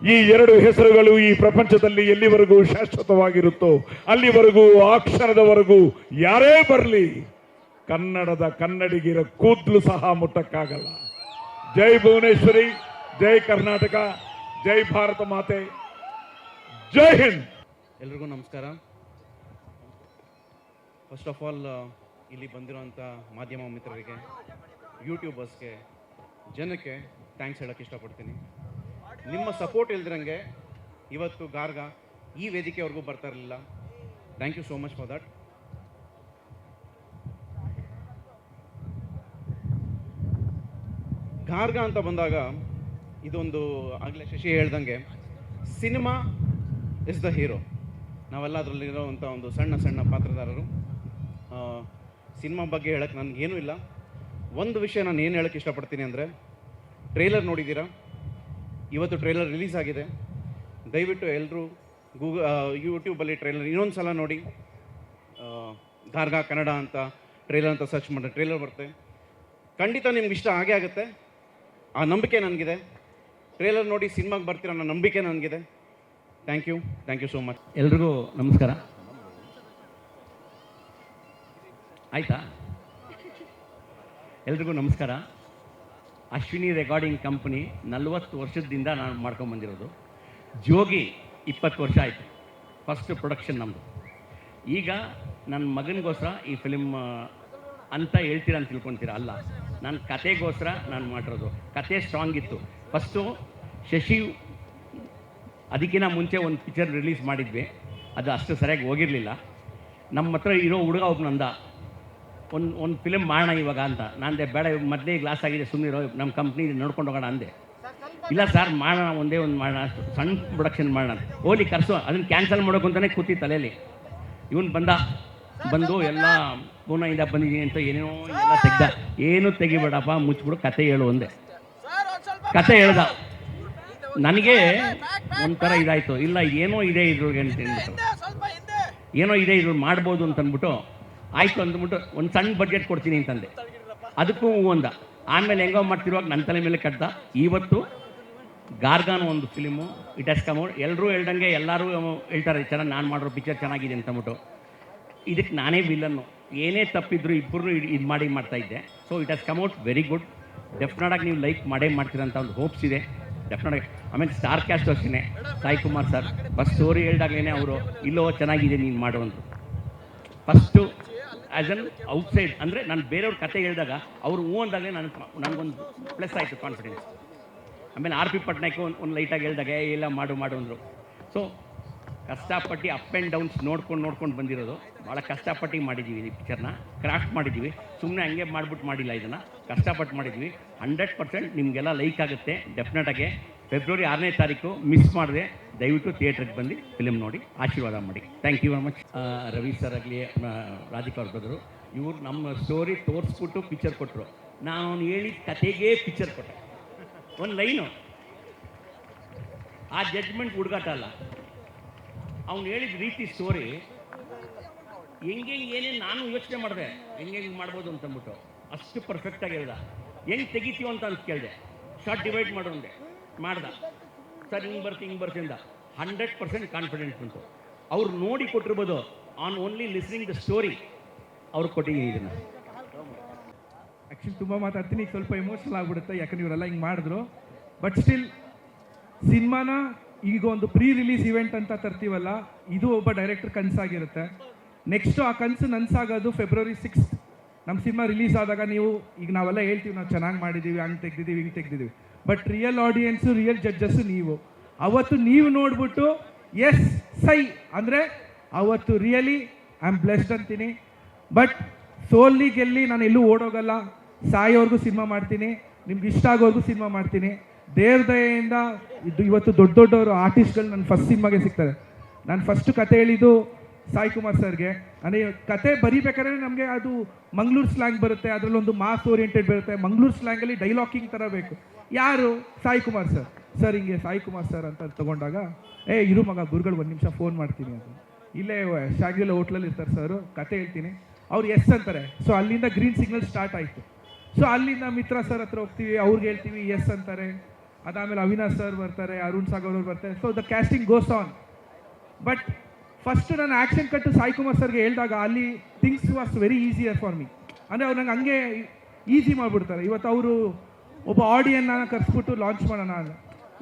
ಈ 2 ಹೆಸರುಗಳು ಈ ಪ್ರಪಂಚದಲ್ಲಿ ಎಲ್ಲಿವರೆಗೂ ಶಾಶ್ವತವಾಗಿರುತ್ತೋ ಅಲ್ಲಿವರೆಗೂ, ಆ ಕ್ಷಣದವರೆಗೂ ಯಾರೇ ಬರಲಿ, ಕನ್ನಡದ ಕನ್ನಡಿಗರ ಕೂದಲು ಸಹ ಮುಟ್ಟಕ್ಕಾಗಲ್ಲ. ಜೈ ಭುವನೇಶ್ವರಿ, ಜೈ ಕರ್ನಾಟಕ, ಜೈ ಭಾರತ ಮಾತೆ, ಜೈ ಹಿಂದ್. ಎಲ್ರಿಗೂ ನಮಸ್ಕಾರ. ಫಸ್ಟ್ ಆಫ್ ಆಲ್ ಇಲ್ಲಿ ಬಂದಿರೋಂಥ ಮಾಧ್ಯಮ ಮಿತ್ರರಿಗೆ, ಯೂಟ್ಯೂಬರ್ಸ್ಗೆ, ಜನಕ್ಕೆ ಥ್ಯಾಂಕ್ಸ್ ಹೇಳೋಕ್ಕೆ ಇಷ್ಟಪಡ್ತೀನಿ. ನಿಮ್ಮ ಸಪೋರ್ಟ್ ಇಲ್ದಿರಂಗೆ ಇವತ್ತು ಗಾರ್ಗಾ ಈ ವೇದಿಕೆವರೆಗೂ ಬರ್ತಾ ಇರಲಿಲ್ಲ. Thank you so much for that. Garga ಅಂತ ಬಂದಾಗ ಇದೊಂದು ಆಗಲೇ ಶಶಿ ಹೇಳ್ದಂಗೆ ಸಿನಿಮಾ ಇಸ್ ದ ಹೀರೋ. ನಾವೆಲ್ಲ ಅದರಲ್ಲಿರೋವಂಥ ಒಂದು ಸಣ್ಣ ಪಾತ್ರಧಾರರು. ಸಿನಿಮಾ ಬಗ್ಗೆ ಹೇಳೋಕ್ಕೆ ನನಗೇನೂ ಇಲ್ಲ. ಒಂದು ವಿಷಯ ನಾನು ಏನು ಹೇಳೋಕ್ಕೆ ಇಷ್ಟಪಡ್ತೀನಿ ಅಂದರೆ, ಟ್ರೇಲರ್ ನೋಡಿದ್ದೀರಾ? ಇವತ್ತು ಟ್ರೇಲರ್ ರಿಲೀಸ್ ಆಗಿದೆ. ದಯವಿಟ್ಟು ಎಲ್ಲರೂ ಯೂಟ್ಯೂಬಲ್ಲಿ ಟ್ರೈಲರ್ ಇನ್ನೊಂದು ಸಲ ನೋಡಿ. ಗಾರ್ಗಾ ಕನ್ನಡ ಅಂತ ಟ್ರೈಲರ್ ಅಂತ ಸರ್ಚ್ ಮಾಡಿದ್ರೆ ಟ್ರೈಲರ್ ಬರುತ್ತೆ. ಖಂಡಿತ ನಿಮ್ಗೆ ಇಷ್ಟ ಆಗೇ ಆಗುತ್ತೆ. ಆ ನಂಬಿಕೆ ನನಗಿದೆ. ಟ್ರೈಲರ್ ನೋಡಿ ಸಿನಿಮಾಗೆ ಬರ್ತೀರ ಅನ್ನೋ ನಂಬಿಕೆ ನನಗಿದೆ. Thank you so much. ಎಲ್ರಿಗೂ ನಮಸ್ಕಾರ. ಆಯಿತಾ? ಎಲ್ರಿಗೂ ನಮಸ್ಕಾರ. ಅಶ್ವಿನಿ ರೆಕಾರ್ಡಿಂಗ್ ಕಂಪ್ನಿ 40 ವರ್ಷದಿಂದ ನಾನು ಮಾಡ್ಕೊಂಬಂದಿರೋದು. ಜೋಗಿ 20 ವರ್ಷ ಆಯಿತು, ಫಸ್ಟ್ ಪ್ರೊಡಕ್ಷನ್ ನಮ್ಮದು. ಈಗ ನನ್ನ ಮಗನಿಗೋಸ್ಕರ ಈ ಫಿಲಿಮ್ ಅಂತ ಹೇಳ್ತೀರ ಅಂತ ತಿಳ್ಕೊತೀರಾ, ಅಲ್ಲ, ನಾನು ಕತೆಗೋಸ್ಕರ ನಾನು ಮಾಡಿರೋದು. ಕತೆ ಸ್ಟ್ರಾಂಗ್ ಇತ್ತು. ಫಸ್ಟು ಶಶಿ ಅದಕ್ಕಿಂತ ಮುಂಚೆ ಒಂದು ಪಿಕ್ಚರ್ ರಿಲೀಸ್ ಮಾಡಿದ್ವಿ, ಅದು ಅಷ್ಟು ಸರಿಯಾಗಿ ಹೋಗಿರಲಿಲ್ಲ. ನಮ್ಮ ಹತ್ರ ಇರೋ ಹುಡುಗ ಒಬ್ಬನಂದ ಒಂದು ಫಿಲಿಮ್ ಮಾಡೋಣ ಇವಾಗ ಅಂತ. ನಾನಂದೆ ಬೇಡ, ಮೊದಲೇ ಗ್ಲಾಸ್ ಆಗಿದೆ, ಸುಮ್ಮನಿರೋ, ನಮ್ಮ ಕಂಪ್ನಿ ನೋಡ್ಕೊಂಡು ಹೋಗೋಣ ಅಂದೆ. ಇಲ್ಲ ಸರ್ ಮಾಡೋಣ, ಒಂದೇ ಒಂದು ಮಾಡೋಣ, ಸಣ್ಣ ಪ್ರೊಡಕ್ಷನ್ ಮಾಡೋಣ. ಓಲಿ ಕರ್ಸೋ, ಅದನ್ನು ಕ್ಯಾನ್ಸಲ್ ಮಾಡೋಕೆ ಅಂತಲೇ ಕೂತಿ ತಲೆಯಲ್ಲಿ. ಇವನು ಬಂದು ಎಲ್ಲ ಪೂನಾಯಿಂದ ಬಂದಿದ್ದೀನಿ ಅಂತ ಏನೇನೋ ಎಲ್ಲ ತೆಗ್ದ. ಏನು ತೆಗಿಬೇಡಪ್ಪ, ಮುಚ್ಚಿಬಿಡು, ಕತೆ ಹೇಳು ಒಂದೇ. ಕತೆ ಹೇಳ್ದ. ನನಗೆ ಒಂಥರ ಇದಾಯಿತು, ಇಲ್ಲ ಏನೋ ಇದೆ ಇದ್ರೊಳಗೆ ಅಂತ ಅಂದ್ಬಿಟ್ಟು, ಏನೋ ಇದೆ ಇದ್ರಲ್ಲಿ ಮಾಡ್ಬೋದು ಅಂತಂದ್ಬಿಟ್ಟು ಆಯಿತು ಅಂದ್ಬಿಟ್ಟು ಒಂದು ಸಣ್ಣ ಬಡ್ಜೆಟ್ ಕೊಡ್ತೀನಿ ಅಂತಂದೆ. ಅದಕ್ಕೂ ಒಂದ. ಆಮೇಲೆ ಹೆಂಗೋ ಮಾಡ್ತಿರುವಾಗ ನನ್ನ ತಲೆ ಮೇಲೆ ಕಟ್ಟ. ಇವತ್ತು ಗಾರ್ಗಾನು ಒಂದು film it has come out. ಎಲ್ಲರೂ ಹೇಳ್ದಂಗೆ ಎಲ್ಲರೂ ಹೇಳ್ತಾರೆ ಚೆನ್ನಾಗಿ ನಾನು ಮಾಡಿರೋ ಪಿಕ್ಚರ್ ಚೆನ್ನಾಗಿದೆ ಅಂತಂದ್ಬಿಟ್ಟು. ಇದಕ್ಕೆ ನಾನೇ ವಿಲನ್ನು. ಏನೇ ತಪ್ಪಿದ್ರು ಇಬ್ಬರು ಇದು ಮಾಡ್ತಾಯಿದ್ದೆ. So it has come out very good. ಡೆಫಿನೆಟಾಗಿ ನೀವು ಲೈಕ್ ಮಾಡ್ತೀರಂತ ಒಂದು ಹೋಪ್ಸ್ ಇದೆ ಡೆಫಿನೆಟಾಗಿ. ಆಮೇಲೆ ಸ್ಟಾರ್ ಕ್ಯಾಸ್ಟ್ ಅಷ್ಟೇ, Sai Kumar sir first story ಹೇಳ್ದಾಗಲೇ ಅವರು ಇಲ್ಲೋ ಚೆನ್ನಾಗಿದೆ ನೀನು ಮಾಡುವಂಥದ್ದು. ಫಸ್ಟು ಆ್ಯಸ್ ಅನ್ ಔಟ್ಸೈಡ್ ಅಂದರೆ ನಾನು ಬೇರೆಯವ್ರ ಕತೆ ಹೇಳಿದಾಗ ಅವರು ಹ್ಞೂ ಅಂದಾಗಲೇ ನನಗೊಂದು ಪ್ಲಸ್ ಆಯಿತು, ಕಾನ್ಫಿಡೆನ್ಸ್. ಆಮೇಲೆ ಆರ್ ಪಿ ಪಟ್ನಾಯ್ಕು ಒಂದು ಲೈಟಾಗಿ ಹೇಳಿದಾಗ ಎಲ್ಲ ಮಾಡು ಅಂದರು. ಸೊ ಕಷ್ಟಪಟ್ಟು ಅಪ್ ಆ್ಯಂಡ್ ಡೌನ್ಸ್ ನೋಡ್ಕೊಂಡು ಬಂದಿರೋದು. ಭಾಳ ಕಷ್ಟಪಟ್ಟು ಮಾಡಿದ್ದೀವಿ ಈ ಪಿಕ್ಚರ್ನ, ಕ್ರಾಫ್ಟ್ ಮಾಡಿದ್ದೀವಿ. ಸುಮ್ಮನೆ ಹಂಗೆ ಮಾಡಿಲ್ಲ, ಇದನ್ನು ಕಷ್ಟಪಟ್ಟು ಮಾಡಿದ್ವಿ. 100% ನಿಮಗೆಲ್ಲ ಲೈಕ್ ಆಗುತ್ತೆ ಡೆಫಿನೆಟಾಗೆ. ಫೆಬ್ರವರಿ 6ನೇ ತಾರೀಕು ಮಿಸ್ ಮಾಡಿದೆ, ದಯವಿಟ್ಟು ಥಿಯೇಟ್ರಿಗೆ ಬಂದು ಫಿಲಿಮ್ ನೋಡಿ ಆಶೀರ್ವಾದ ಮಾಡಿ. Thank you very much. Ravi sir ಆಗಲಿ, ರಾಧಿಕಾ ಅವ್ರ ಬದರು, ಇವ್ರು ನಮ್ಮ ಸ್ಟೋರಿ ತೋರಿಸ್ಬಿಟ್ಟು ಪಿಕ್ಚರ್ ಕೊಟ್ಟರು. ನಾನು ಹೇಳಿದ ಕತೆಗೇ ಪಿಕ್ಚರ್ ಕೊಟ್ಟೆ. ಒಂದು ಲೈನು, ಆ ಜಡ್ಜ್ಮೆಂಟ್ ಹುಡುಗಾಟ ಅಲ್ಲ, ಅವ್ನು ಹೇಳಿದ ರೀತಿ ಸ್ಟೋರಿ ಹೆಂಗೆ ಏನೇನು ನಾನು ಯೋಚನೆ ಮಾಡಿದೆ, ಹೆಂಗೆ ಮಾಡ್ಬೋದು ಅಂತಂದ್ಬಿಟ್ಟು ಅಷ್ಟು ಪರ್ಫೆಕ್ಟಾಗಿ ಹೇಳ್ದ. ಹೆಂಗೆ ತೆಗಿತೀವಿ ಅಂತ ಕೇಳಿದೆ, ಶಾರ್ಟ್ ಡಿವೈಡ್ ಮಾಡು ಅಂದೆ, ಮಾಡ್ದ. ಸರ್ ಹಿಂಗೆ ಬರ್ತಿಂದ 100% ಕಾನ್ಫಿಡೆನ್ಸ್ ಬಂತು. ಅವ್ರು ನೋಡಿ ಕೊಟ್ಟಿರ್ಬೋದು, on only listening the story ಅವ್ರಿಗೆ ಕೊಟ್ಟಿದ್ದೀನಿ ಇದನ್ನು. ಆ್ಯಕ್ಚುಲಿ ತುಂಬ ಮಾತಾಡ್ತೀನಿ, ಈಗ ಸ್ವಲ್ಪ ಎಮೋಷನಲ್ ಆಗಿಬಿಡುತ್ತೆ, ಯಾಕಂದ್ರೆ ಇವರೆಲ್ಲ ಹಿಂಗೆ ಮಾಡಿದ್ರು. ಬಟ್ ಸ್ಟಿಲ್ ಸಿನಿಮಾನ ಈಗ ಒಂದು ಪ್ರೀ ರಿಲೀಸ್ ಇವೆಂಟ್ ಅಂತ ತರ್ತೀವಲ್ಲ, ಇದು ಒಬ್ಬ ಡೈರೆಕ್ಟರ್ ಕನಸಾಗಿರುತ್ತೆ. ನೆಕ್ಸ್ಟು ಆ ಕನಸು ನನಸಾಗೋದು ಫೆಬ್ರವರಿ 6 ನಮ್ಮ ಸಿನಿಮಾ ರಿಲೀಸ್ ಆದಾಗ. ನೀವು ಈಗ ನಾವೆಲ್ಲ ಹೇಳ್ತೀವಿ ನಾವು ಚೆನ್ನಾಗಿ ಮಾಡಿದ್ದೀವಿ, ಹಂಗೆ ತೆಗ್ದಿದ್ದೀವಿ, ಹಿಂಗೆ ತೆಗ್ದಿದ್ದೀವಿ. But real audience, real judges ನೀವು. ಅವತ್ತು ನೀವು ನೋಡ್ಬಿಟ್ಟು ಎಸ್ ಸೈ ಅಂದರೆ ಅವತ್ತು ರಿಯಲಿ ಐ ಆಮ್ ಬ್ಲೆಸ್ಡ್ ಅಂತೀನಿ. ಬಟ್ ಸೋಲ್ಲಿ ಗೆಲ್ಲಿ ನಾನು ಎಲ್ಲೂ ಓಡೋಗಲ್ಲ, ಸಾಯೋರ್ಗೂ ಸಿನಿಮಾ ಮಾಡ್ತೀನಿ, ನಿಮ್ಗೆ ಇಷ್ಟ ಆಗೋರ್ಗೂ ಸಿನಿಮಾ ಮಾಡ್ತೀನಿ. ದೇವ್ರ ದಯೆಯಿಂದ ಇವತ್ತು ದೊಡ್ಡವರು ಆರ್ಟಿಸ್ಟ್ಗಳು ನನ್ನ ಫಸ್ಟ್ ಸಿನಿಮಾಗೆ ಸಿಗ್ತಾರೆ. ನಾನು ಫಸ್ಟ್ ಕತೆ ಹೇಳಿದ್ದು ಸಾಯಿ ಕುಮಾರ್ ಸರ್ಗೆ. ಅಂದರೆ ಕತೆ ಬರೀಬೇಕಾದ್ರೆ ನಮಗೆ ಅದು ಮಂಗಳೂರು ಸ್ಲ್ಯಾಂಗ್ ಬರುತ್ತೆ, ಅದರಲ್ಲೊಂದು ಮಾಸ್ ಓರಿಯೆಂಟೆಡ್ ಬರುತ್ತೆ. ಮಂಗಳೂರು ಸ್ಲ್ಯಾಂಗಲ್ಲಿ ಡೈಲಾಕಿಂಗ್ ಥರ ಬೇಕು. ಯಾರು? ಸಾಯಿ ಕುಮಾರ್ ಸರ್ ಹಿಂಗೆ ಸಾಯಿ ಕುಮಾರ್ ಸರ್ ಅಂತ ತೊಗೊಂಡಾಗ, ಇರು ಮಗ ಗುರುಗಳು 1 ನಿಮಿಷ ಫೋನ್ ಮಾಡ್ತೀನಿ ಅಂತ. ಇಲ್ಲೇ ಶಾಗಿಲ್ಲ ಹೋಟ್ಲಲ್ಲಿ ಇರ್ತಾರೆ ಸರ್, ಕತೆ ಹೇಳ್ತೀನಿ. ಅವ್ರು ಎಸ್ ಅಂತಾರೆ. ಸೊ ಅಲ್ಲಿಂದ ಗ್ರೀನ್ ಸಿಗ್ನಲ್ ಸ್ಟಾರ್ಟ್ ಆಯಿತು. ಸೊ ಅಲ್ಲಿಂದ ಮಿತ್ರ ಸರ್ ಹತ್ರ ಹೋಗ್ತೀವಿ, ಅವ್ರಿಗೆ ಹೇಳ್ತೀವಿ, ಎಸ್ ಅಂತಾರೆ. ಅದಾದಮೇಲೆ ಅವಿನಾಶ್ ಸರ್ ಬರ್ತಾರೆ, ಅರುಣ್ ಸಾಗರ್ ಅವ್ರು ಬರ್ತಾರೆ. So the casting goes on. But first ನಾನು ಆ್ಯಕ್ಷನ್ ಕಟ್ಟು ಸಾಯಿ ಕುಮಾರ್ ಸರ್ಗೆ ಹೇಳಿದಾಗ ಅಲ್ಲಿ things was very easier for me. ಅಂದರೆ ಅವ್ರು ನಂಗೆ ಹಂಗೆ ಈಸಿ ಮಾಡಿಬಿಡ್ತಾರೆ. ಇವತ್ತು ಅವರು ಒಬ್ಬ ಆಡಿಯನ್ನ ಕರೆಸ್ಬಿಟ್ಟು ಲಾಂಚ್ ಮಾಡೋಣ ಅಂತ.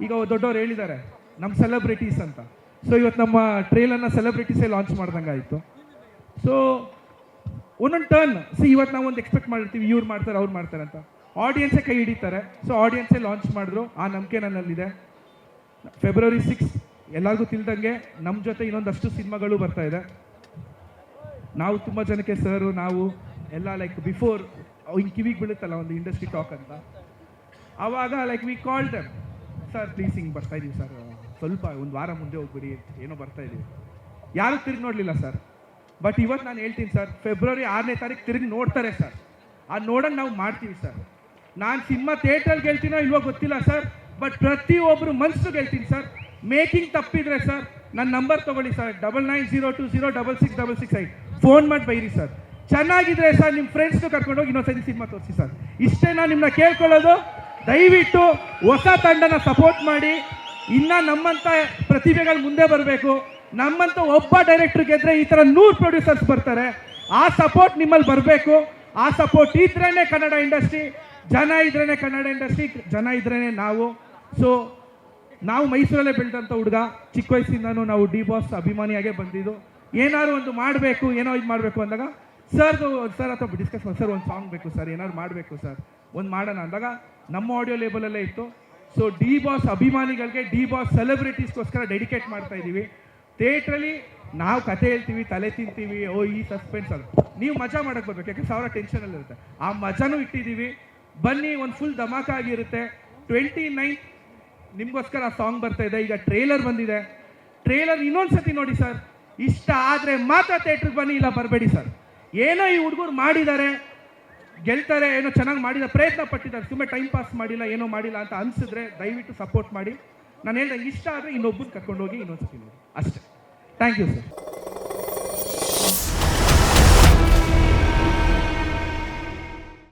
ಈಗ ದೊಡ್ಡವ್ರು ಹೇಳಿದ್ದಾರೆ ನಮ್ಮ ಸೆಲೆಬ್ರಿಟೀಸ್ ಅಂತ. ಸೊ ಇವತ್ತು ನಮ್ಮ ಟ್ರೇಲರ್ನ ಸೆಲೆಬ್ರಿಟೀಸೇ ಲಾಂಚ್ ಮಾಡ್ದಂಗೆ ಆಯಿತು. ಸೊ ಒಂದೊಂದು ಟರ್ನ್ ಇವತ್ತು ನಾವು ಒಂದು ಎಕ್ಸ್ಪೆಕ್ಟ್ ಮಾಡಿರ್ತೀವಿ, ಇವ್ರು ಮಾಡ್ತಾರೆ, ಅವ್ರು ಮಾಡ್ತಾರೆ ಅಂತ. ಆಡಿಯನ್ಸೇ ಕೈ ಹಿಡಿತಾರೆ. ಸೊ ಆಡಿಯನ್ಸೇ ಲಾಂಚ್ ಮಾಡಿದ್ರು. ಆ ನಂಬಿಕೆ ನನ್ನಲ್ಲಿದೆ. ಫೆಬ್ರವರಿ 6 ಎಲ್ಲರಿಗೂ ತಿಳಿದಂಗೆ ನಮ್ಮ ಜೊತೆ ಇನ್ನೊಂದಷ್ಟು ಸಿನಿಮಾಗಳು ಬರ್ತಾ ಇದೆ. ನಾವು ತುಂಬ ಜನಕ್ಕೆ ಸರು ನಾವು ಎಲ್ಲ ಲೈಕ್ ಬಿಫೋರ್ ಹಿಂಗೆ ಕಿವಿಗೆ ಬೀಳುತ್ತಲ್ಲ ಒಂದು ಇಂಡಸ್ಟ್ರಿ ಟಾಕ್ ಅಂತ, ಆವಾಗ like we call them, sir please ಹಿಂಗೆ ಬರ್ತಾ ಇದೀವಿ ಸರ್, ಸ್ವಲ್ಪ ಒಂದು ವಾರ ಮುಂದೆ ಹೋಗ್ಬಿಡಿ, ಏನೋ ಬರ್ತಾ ಇದ್ದೀವಿ. ಯಾರೂ ತಿರುಗಿ ನೋಡಲಿಲ್ಲ ಸರ್. ಬಟ್ ಇವತ್ತು ನಾನು ಹೇಳ್ತೀನಿ ಸರ್, ಫೆಬ್ರವರಿ 6ನೇ ತಾರೀಕು ತಿರುಗಿ ನೋಡ್ತಾರೆ ಸರ್. ಆ ನೋಡೋಂಗೆ ನಾವು ಮಾಡ್ತೀವಿ ಸರ್. ನಾನು ಸಿನಿಮಾ ಥಿಯೇಟ್ರಲ್ಲಿ ಗೆಲ್ತೀನೋ ಇಲ್ವೋ ಗೊತ್ತಿಲ್ಲ ಸರ್, ಬಟ್ ಪ್ರತಿಯೊಬ್ಬರು ಮನಸ್ಸು ಗೆಲ್ತೀನಿ ಸರ್. ಮೇಕಿಂಗ್ ತಪ್ಪಿದ್ರೆ ಸರ್ ನನ್ನ ನಂಬರ್ ತೊಗೊಳ್ಳಿ ಸರ್ 9902066668 ಫೋನ್ ಮಾಡಿ ಬೈರಿ ಸರ್. ಚೆನ್ನಾಗಿದ್ರೆ ಸರ್ ನಿಮ್ಮ ಫ್ರೆಂಡ್ಸ್ನು ಕರ್ಕೊಂಡೋಗಿ ಇನ್ನೊಂದ್ಸತಿ ಸಿನಿಮಾ ತೋರಿಸಿ ಸರ್. ಇಷ್ಟೇ ನಾನು ನಿಮ್ಮನ್ನ ಕೇಳ್ಕೊಳ್ಳೋದು. ದಯವಿಟ್ಟು ಹೊಸ ತಂಡನ ಸಪೋರ್ಟ್ ಮಾಡಿ. ಇನ್ನು ನಮ್ಮಂಥ ಪ್ರತಿಭೆಗಳು ಮುಂದೆ ಬರಬೇಕು. ನಮ್ಮಂಥ ಒಬ್ಬ ಡೈರೆಕ್ಟ್ರ್ ಗೆದ್ರೆ ಈ ಥರ 100 ಪ್ರೊಡ್ಯೂಸರ್ಸ್ ಬರ್ತಾರೆ. ಆ ಸಪೋರ್ಟ್ ನಿಮ್ಮಲ್ಲಿ ಬರಬೇಕು. ಆ ಸಪೋರ್ಟ್ ಇದ್ರೇ ಕನ್ನಡ ಇಂಡಸ್ಟ್ರಿ, ಜನ ಇದ್ರೇ ಕನ್ನಡ ಇಂಡಸ್ಟ್ರಿ, ಜನ ಇದ್ರೇ ನಾವು. ಸೊ ನಾವು ಮೈಸೂರಲ್ಲೇ ಬೆಳೆದಂಥ ಹುಡುಗ, ಚಿಕ್ಕ ವಯಸ್ಸಿಂದನೂ ನಾವು ಡಿ ಬಾಸ್ ಅಭಿಮಾನಿಯಾಗೇ ಬಂದಿದ್ದು. ಏನಾದ್ರು ಒಂದು ಮಾಡಬೇಕು, ಏನೋ ಇದು ಮಾಡಬೇಕು ಅಂದಾಗ ಸರ್ ಅಥವಾ ಡಿಸ್ಕಸ್ ಮಾಡಿ, ಸರ್ ಒಂದು ಸಾಂಗ್ ಬೇಕು ಸರ್, ಏನಾದ್ರು ಮಾಡಬೇಕು ಸರ್, ಒಂದು ಮಾಡೋಣ ಅಂದಾಗ ನಮ್ಮ ಆಡಿಯೋ ಲೇಬಲಲ್ಲೇ ಇತ್ತು. ಸೊ ಡಿ ಬಾಸ್ ಅಭಿಮಾನಿಗಳಿಗೆ, ಡಿ ಬಾಸ್ ಸೆಲೆಬ್ರಿಟೀಸ್ಗೋಸ್ಕರ ಡೆಡಿಕೇಟ್ ಮಾಡ್ತಾ ಇದ್ದೀವಿ. ಥಿಯೇಟ್ರಲ್ಲಿ ನಾವು ಕತೆ ಹೇಳ್ತೀವಿ, ತಲೆ ತಿಂತೀವಿ, ಈ ಸಸ್ಪೆನ್ಸ್ ಅದು ನೀವು ಮಜಾ ಮಾಡೋಕ್ಕೆ ಬರ್ಬೇಕು, ಯಾಕೆ 1000 ಟೆನ್ಷನಲ್ಲಿರುತ್ತೆ. ಆ ಮಜಾನೂ ಇಟ್ಟಿದ್ದೀವಿ. ಬನ್ನಿ, ಒಂದು ಫುಲ್ ಧಮಾಕ ಆಗಿರುತ್ತೆ. 29 ನಿಮಗೋಸ್ಕರ ಆ ಸಾಂಗ್ ಬರ್ತಾ ಇದೆ. ಈಗ ಟ್ರೇಲರ್ ಬಂದಿದೆ. ಟ್ರೇಲರ್ ಇನ್ನೊಂದು ಸತಿ ನೋಡಿ ಸರ್. ಇಷ್ಟ ಆದರೆ ಮಾತ್ರ ಥಿಯೇಟ್ರಿಗೆ ಬನ್ನಿ, ಇಲ್ಲ ಬರಬೇಡಿ ಸರ್. ಏನೋ ಈ ಹುಡುಗರು ಮಾಡಿದ್ದಾರೆ, ಗೆಲ್ತಾರೆ, ಏನೋ ಚೆನ್ನಾಗಿ ಮಾಡಿದ್ದಾರೆ, ಪ್ರಯತ್ನ ಪಟ್ಟಿದ್ದಾರೆ, ಸುಮ್ಮನೆ ಟೈಮ್ ಪಾಸ್ ಮಾಡಿಲ್ಲ, ಏನೋ ಮಾಡಿಲ್ಲ ಅಂತ ಅನಿಸಿದ್ರೆ ದಯವಿಟ್ಟು ಸಪೋರ್ಟ್ ಮಾಡಿ. ನಾನು ಹೇಳ್ದಂಗೆ ಇಷ್ಟ ಆದರೆ ಇನ್ನೊಬ್ಬರು ಕರ್ಕೊಂಡೋಗಿ ಇನ್ನೊಂದು ಸತಿ ನೋಡಿ ಅಷ್ಟೇ. Thank you sir.